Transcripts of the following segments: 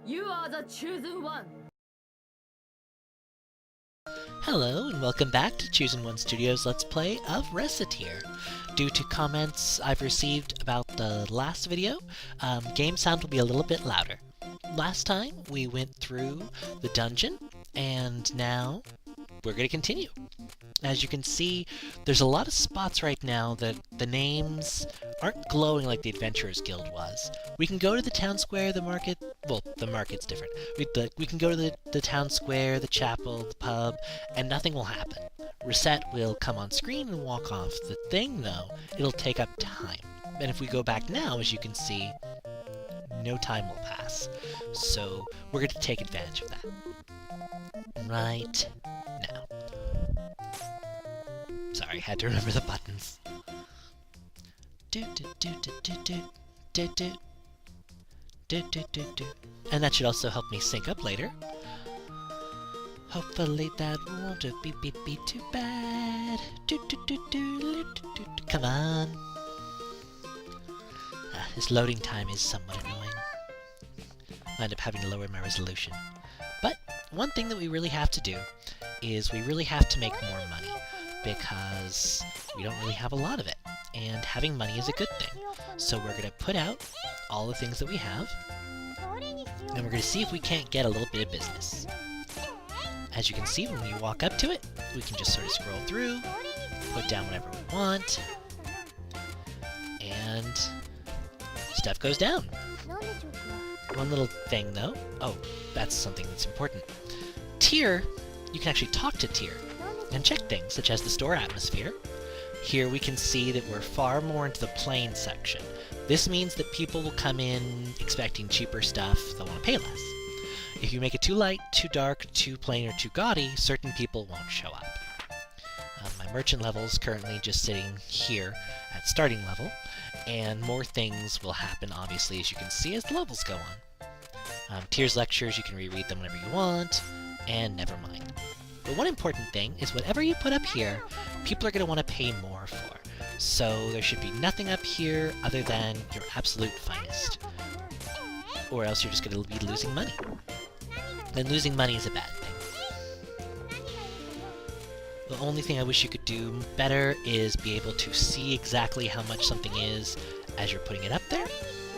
You are the chosen one. Hello and welcome back to Chosen One Studios' Let's Play of Recettear. Due to comments I've received about the last video, game sound will be a little bit louder. Last time we went through the dungeon, and now we're going to continue. As you can see, there's a lot of spots right now that the names aren't glowing like the Adventurers Guild was. We can go to the town square, the market, well, the market's different. We can go to the town square, the chapel, the pub, and nothing will happen. Reset will come on screen and walk off. The thing, though, it'll take up time. And if we go back now, as you can see, no time will pass. So we're going to take advantage of that. Right now. Sorry, had to remember the buttons. And that should also help me sync up later. Hopefully that won't be too bad. Come on. This loading time is somewhat annoying. I end up having to lower my resolution. But one thing that we really have to do is we really have to make more money, because we don't really have a lot of it, and having money is a good thing. So we're going to put out all the things that we have, and we're going to see if we can't get a little bit of business. As you can see, when we walk up to it, we can just sort of scroll through, put down whatever we want, and stuff goes down. One little thing, though. Oh, that's something that's important. Tier, you can actually talk to Tier and check things, such as the store atmosphere. Here we can see that we're far more into the plain section. This means that people will come in expecting cheaper stuff, they'll want to pay less. If you make it too light, too dark, too plain, or too gaudy, certain people won't show up. My merchant level is currently just sitting here at starting level, and more things will happen, obviously, as you can see, as the levels go on. Tier's lectures, you can reread them whenever you want, and never mind. But one important thing is whatever you put up here, people are going to want to pay more for. So there should be nothing up here other than your absolute finest. Or else you're just going to be losing money. And losing money is a bad thing. The only thing I wish you could do better is be able to see exactly how much something is as you're putting it up there,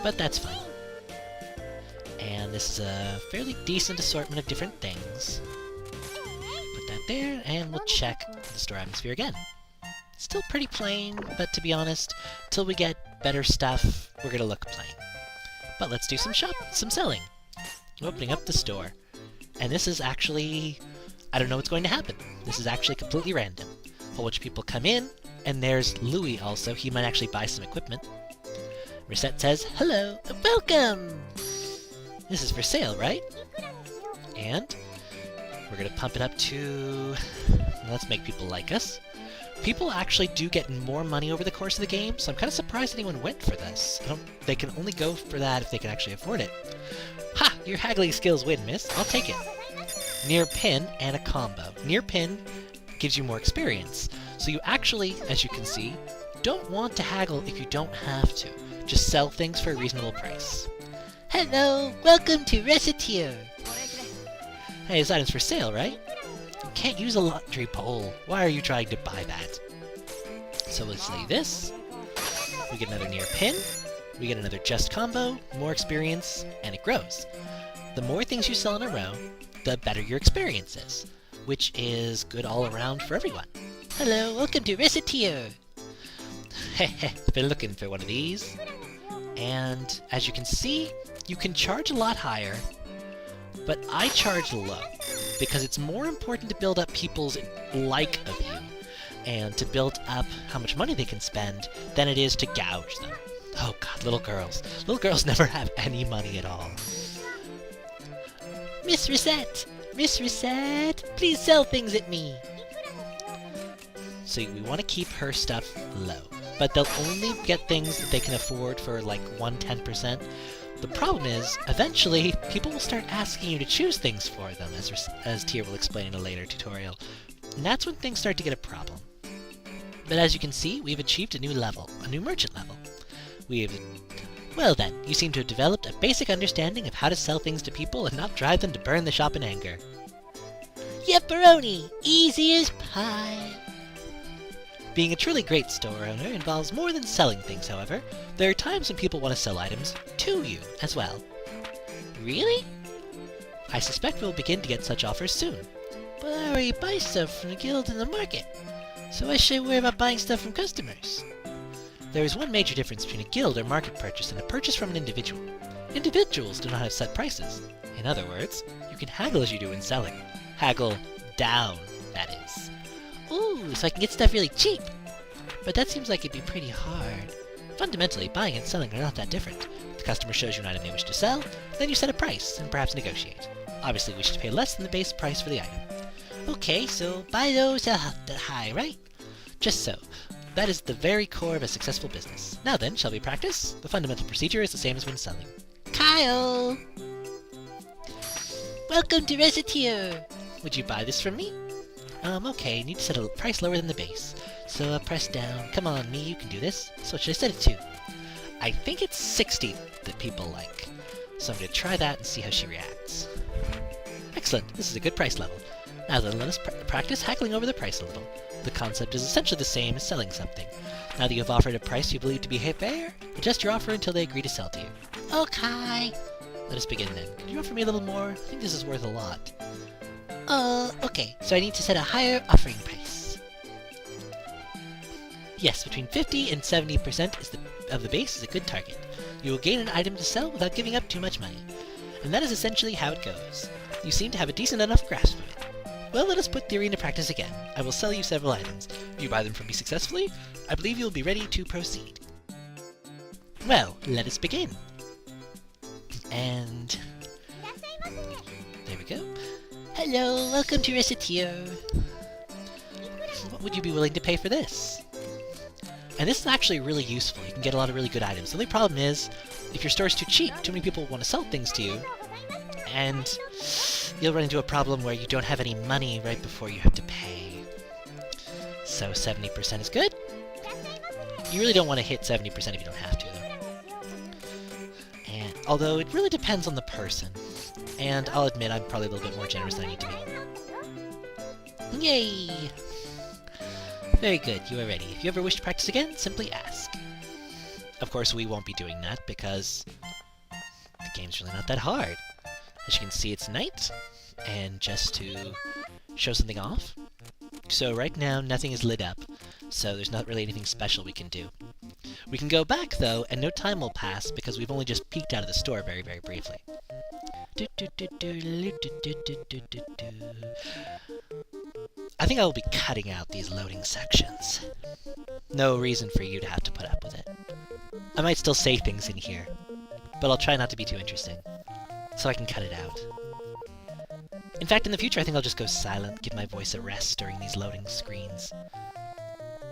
but that's fine. And this is a fairly decent assortment of different things. Put that there, and we'll check the store atmosphere again. Still pretty plain, but to be honest, till we get better stuff, we're gonna look plain. But let's do some selling. Opening up the store. And this is actually, I don't know what's going to happen. This is actually completely random. A whole bunch of people come in, and there's Louis also. He might actually buy some equipment. Reset says, hello, welcome! This is for sale, right? And we're gonna pump it up to, let's make people like us. People actually do get more money over the course of the game, so I'm kind of surprised anyone went for this. They can only go for that if they can actually afford it. Ha! Your haggling skills win, miss. I'll take it. Near pin and a combo. Near pin gives you more experience. So you actually, as you can see, don't want to haggle if you don't have to. Just sell things for a reasonable price. Hello! Welcome to Recettear! Hey, this item's for sale, right? You can't use a laundry pole. Why are you trying to buy that? So let's say this. We get another near pin. We get another just combo, more experience, and it grows. The more things you sell in a row, the better your experience is, which is good all around for everyone. Hello, welcome to Recettear! Heh, been looking for one of these. And as you can see, you can charge a lot higher, but I charge low, because it's more important to build up people's like of you, and to build up how much money they can spend, than it is to gouge them. Oh god, little girls. Little girls never have any money at all. Miss Reset! Miss Reset! Please sell things at me! So we want to keep her stuff low. But they'll only get things that they can afford for like 1/10%. The problem is, eventually, people will start asking you to choose things for them, as Tier will explain in a later tutorial. And that's when things start to get a problem. But as you can see, we've achieved a new level, a new merchant level. We have Well then, you seem to have developed a basic understanding of how to sell things to people and not drive them to burn the shop in anger. Yepperoni! Easy as pie! Being a truly great store owner involves more than selling things, however. There are times when people want to sell items to you as well. Really? I suspect we'll begin to get such offers soon. But I already buy stuff from the guild in the market, so why should I worry about buying stuff from customers? There is one major difference between a guild or market purchase and a purchase from an individual. Individuals do not have set prices. In other words, you can haggle as you do in selling. Haggle down, that is. Ooh, so I can get stuff really cheap. But that seems like it'd be pretty hard. Fundamentally, buying and selling are not that different. The customer shows you an item they wish to sell, then you set a price and perhaps negotiate. Obviously, we should pay less than the base price for the item. Okay, so buy low, sell high, right? Just so. That is the very core of a successful business. Now then, shall we practice? The fundamental procedure is the same as when selling. Kyle! Welcome to Recettear! Would you buy this from me? Okay, need to set a price lower than the base. So press down. Come on, me, you can do this. So what should I set it to? I think it's 60 that people like. So I'm going to try that and see how she reacts. Excellent, this is a good price level. Now then, let us practice haggling over the price a little. The concept is essentially the same as selling something. Now that you have offered a price you believe to be fair, adjust your offer until they agree to sell to you. Okay. Let us begin then. Could you offer me a little more? I think this is worth a lot. Okay. So I need to set a higher offering price. Yes, between 50 and 70% of the base is a good target. You will gain an item to sell without giving up too much money. And that is essentially how it goes. You seem to have a decent enough grasp of it. Well, let us put theory into practice again. I will sell you several items. If you buy them from me successfully, I believe you will be ready to proceed. Well, let us begin. And there we go. Hello, welcome to Recettear. What would you be willing to pay for this? And this is actually really useful. You can get a lot of really good items. The only problem is, if your store is too cheap, too many people want to sell things to you, and you'll run into a problem where you don't have any money right before you have to pay. So 70% is good. You really don't want to hit 70% if you don't have to, though. And although it really depends on the person. And I'll admit I'm probably a little bit more generous than I need to be. Yay! Very good, you are ready. If you ever wish to practice again, simply ask. Of course, we won't be doing that because the game's really not that hard. As you can see, it's night, and just to show something off. So right now, nothing is lit up, so there's not really anything special we can do. We can go back, though, and no time will pass because we've only just peeked out of the store very, very briefly. I think I will be cutting out these loading sections. No reason for you to have to put up with it. I might still say things in here, but I'll try not to be too interesting, so I can cut it out. In fact, in the future, I think I'll just go silent, give my voice a rest during these loading screens.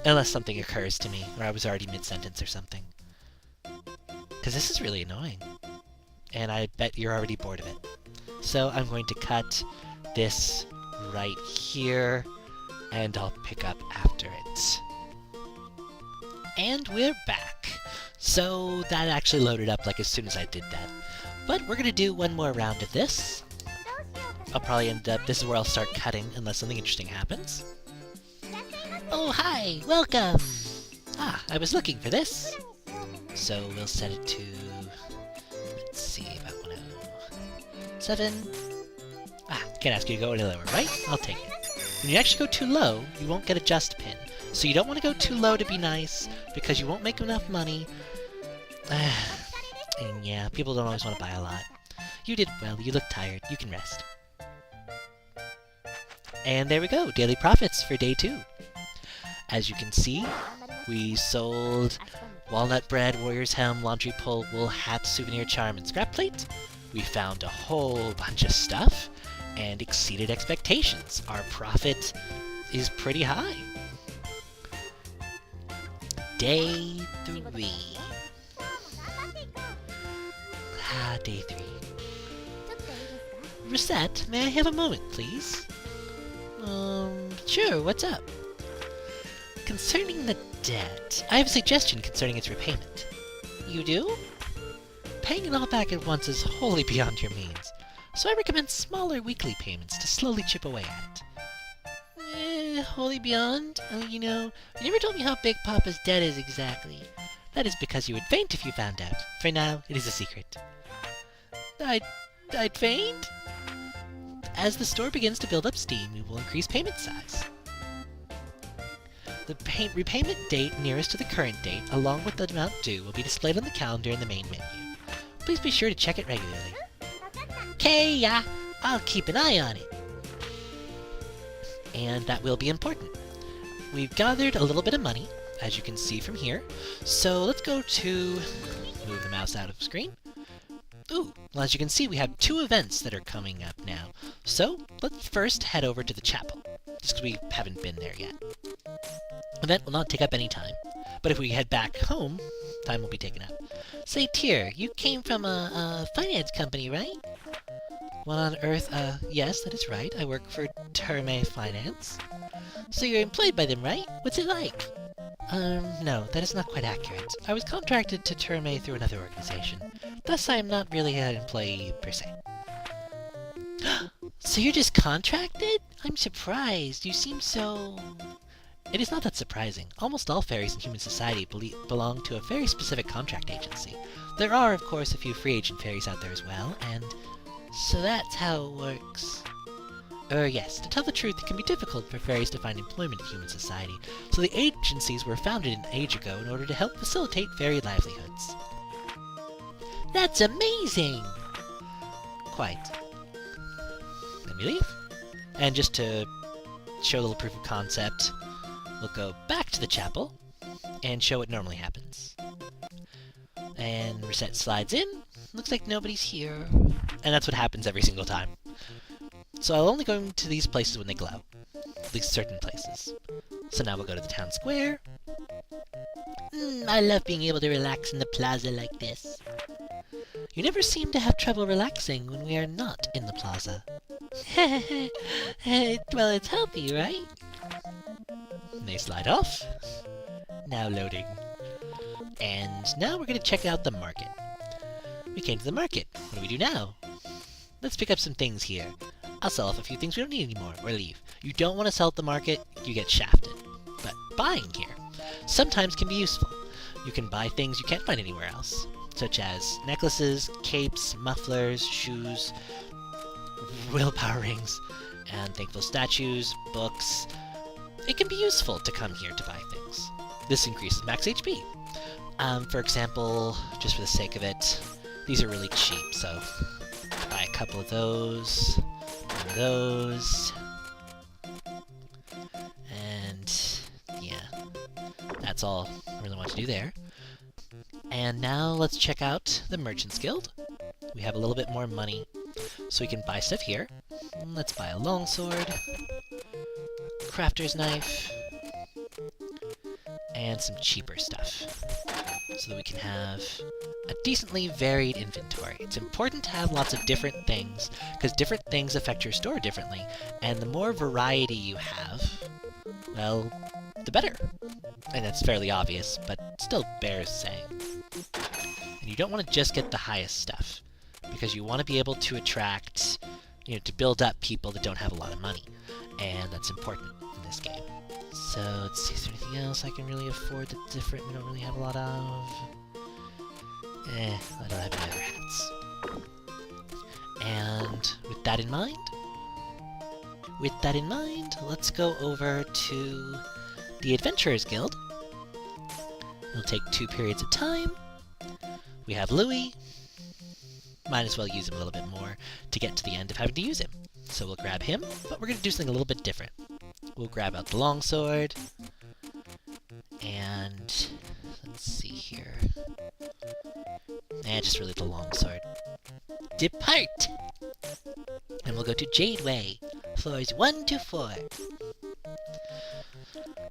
Unless something occurs to me, or I was already mid-sentence or something. Because this is really annoying. And I bet you're already bored of it. So I'm going to cut this right here, and I'll pick up after it. And we're back. So that actually loaded up like as soon as I did that. But we're gonna do one more round of this. I'll probably end up, this is where I'll start cutting unless something interesting happens. Oh, hi! Welcome! Ah, I was looking for this. So we'll set it to, let's see, about 107. Ah, can't ask you to go any lower, right? I'll take it. When you actually go too low, you won't get a just pin. So you don't want to go too low to be nice, because you won't make enough money. And yeah, people don't always want to buy a lot. You did well, you look tired, you can rest. And there we go, daily profits for day 2. As you can see, we sold walnut bread, warrior's helm, laundry pole, wool hat, souvenir charm, and scrap plate. We found a whole bunch of stuff, and exceeded expectations. Our profit is pretty high. Day 3. Day 3. Recette, may I have a moment, please? Sure, what's up? Concerning the debt, I have a suggestion concerning its repayment. You do? paying it all back at once is wholly beyond your means, so I recommend smaller weekly payments to slowly chip away at it. Wholly beyond? You never told me how big Papa's debt is exactly. That is because you would faint if you found out. For now, it is a secret. I'd faint? As the store begins to build up steam, we will increase payment size. The repayment date nearest to the current date, along with the amount due, will be displayed on the calendar in the main menu. Please be sure to check it regularly. Okay, yeah, I'll keep an eye on it. And that will be important. We've gathered a little bit of money, as you can see from here. So let's go to... move the mouse out of screen. Ooh, well, as you can see, we have 2 events that are coming up now. So let's first head over to the chapel, just because we haven't been there yet. Event will not take up any time, but if we head back home, time will be taken up. Say, Tyr, you came from a finance company, right? What on earth? Yes, that is right. I work for Terme Finance. So you're employed by them, right? What's it like? No, that is not quite accurate. I was contracted to Terme through another organization. Thus, I am not really an employee, per se. So you're just contracted? I'm surprised. You seem so... It is not that surprising. Almost all fairies in human society belong to a very specific contract agency. There are, of course, a few free agent fairies out there as well, and... So that's how it works. Yes, to tell the truth, it can be difficult for fairies to find employment in human society, so the agencies were founded an age ago in order to help facilitate fairy livelihoods. That's amazing! Quite. Let me leave. And just to show a little proof of concept, we'll go back to the chapel and show what normally happens. And Recette slides in. Looks like nobody's here. And that's what happens every single time. So I'll only go into these places when they glow. At least certain places. So now we'll go to the town square. I love being able to relax in the plaza like this. You never seem to have trouble relaxing when we are not in the plaza. Well, it's healthy, right? And they slide off. Now loading. And now we're going to check out the market. We came to the market. What do we do now? Let's pick up some things here. I'll sell off a few things we don't need anymore, or leave. You don't want to sell at the market, you get shafted. But buying here sometimes can be useful. You can buy things you can't find anywhere else, such as necklaces, capes, mufflers, shoes, willpower rings, and thankful statues, books. It can be useful to come here to buy things. This increases max HP. For example, just for the sake of it, these are really cheap, so buy a couple of those, and those, and yeah, that's all I really want to do there. And now let's check out the Merchant's Guild. We have a little bit more money, so we can buy stuff here. Let's buy a longsword, crafter's knife, and some cheaper stuff, so that we can have a decently varied inventory. It's important to have lots of different things, because different things affect your store differently, and the more variety you have, well, the better. And that's fairly obvious, but still bears saying. And you don't want to just get the highest stuff, because you want to be able to attract, to build up people that don't have a lot of money, and that's important in this game. So, let's see, is there anything else I can really afford that's different we don't really have a lot of? I don't have any other hats. And with that in mind, let's go over to the Adventurers Guild. It'll take 2 periods of time. We have Louis. Might as well use him a little bit more to get to the end of having to use him. So we'll grab him, but we're going to do something a little bit different. We'll grab out the longsword, and let's see here. Just really the longsword. Depart! And we'll go to Jade Way, floors 1 to 4.